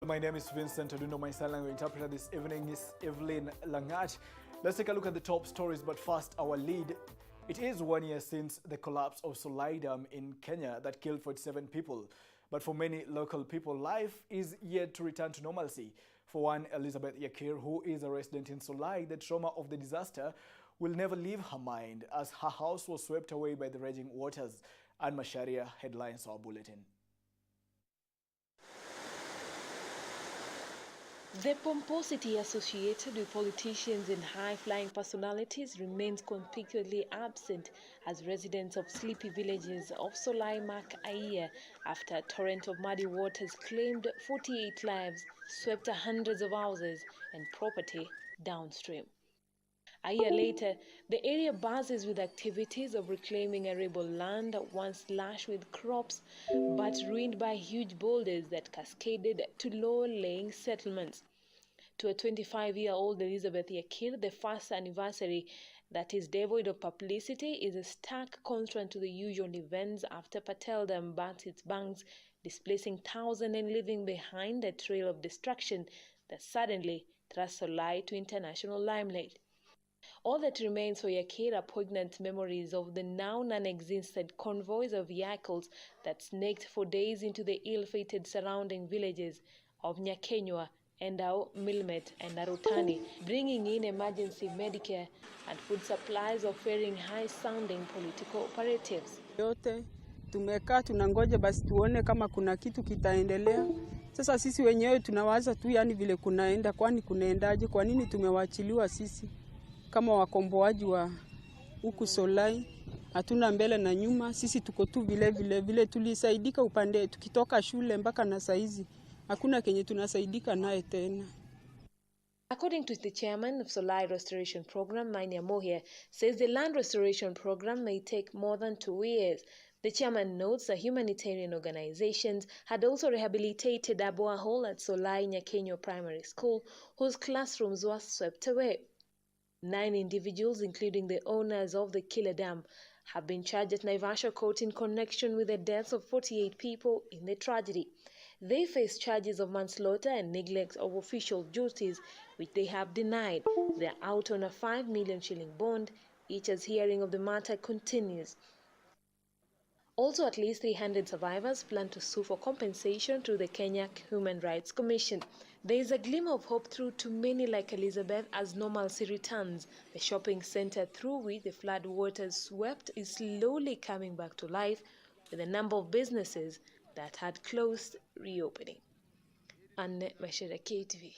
my name is Vincent Oduno. My sign language interpreter this evening is Evelyn Langat. Let's take a look at the top stories, but first, our lead. It is 1 year since the collapse of Solai Dam in Kenya that killed 47 people. But for many local people, life is yet to return to normalcy. For one, Elizabeth Yakir, who is a resident in Solai, the trauma of the disaster will never leave her mind as her house was swept away by the raging waters. And Masharia headlines our bulletin. The pomposity associated with politicians and high-flying personalities remains conspicuously absent as residents of sleepy villages of Solai mark a year after a torrent of muddy waters claimed 48 lives, swept hundreds of houses and property downstream. A year later, the area buzzes with activities of reclaiming arable land once lush with crops, but ruined by huge boulders that cascaded to low-lying settlements. To a 25-year-old Elizabeth Yakir, the first anniversary that is devoid of publicity is a stark contrast to the usual events after Patel Dam burst its banks, displacing thousands and leaving behind a trail of destruction that suddenly thrust Solai to international limelight. All that remains for Yakir are poignant memories of the now non-existent convoys of vehicles that snaked for days into the ill-fated surrounding villages of Nyakenywa, Endau, Milmet and Narutani, bringing in emergency Medicare and food supplies, offering high-sounding political operatives. Yote tumekaa tunangoja basi tuone kama kuna kitu kitaendelea. Sasa sisi wenyewe tunawaza tu yani vile kunaenda, kwani kunaendaje? Kwa nini tumewachiliwa sisi kama wakomboaji wa huku Solai? Hatuna mbele na nyuma, sisi tuko tu vile tulisaidika upande tukitoka shule mpaka na saizi hakuna kenye tunasaidika naye tena. According to the chairman of Solai Restoration Program, Mania Mohia, says the land restoration program may take more than 2 years. The chairman notes that humanitarian organizations had also rehabilitated a borehole at Solai Nyakenywa Primary School, whose classrooms were swept away. 9 individuals, including the owners of the killer dam, have been charged at Naivasha court in connection with the deaths of 48 people in the tragedy. They face charges of manslaughter and neglect of official duties, which they have denied. They are out on a 5 million shilling bond, each as hearing of the matter continues. Also, at least 300 survivors plan to sue for compensation through the Kenya Human Rights Commission. There is a glimmer of hope through to many like Elizabeth as normalcy returns. The shopping center through which the flood waters swept is slowly coming back to life, with a number of businesses that had closed reopening. Anne Mashira, KUTV.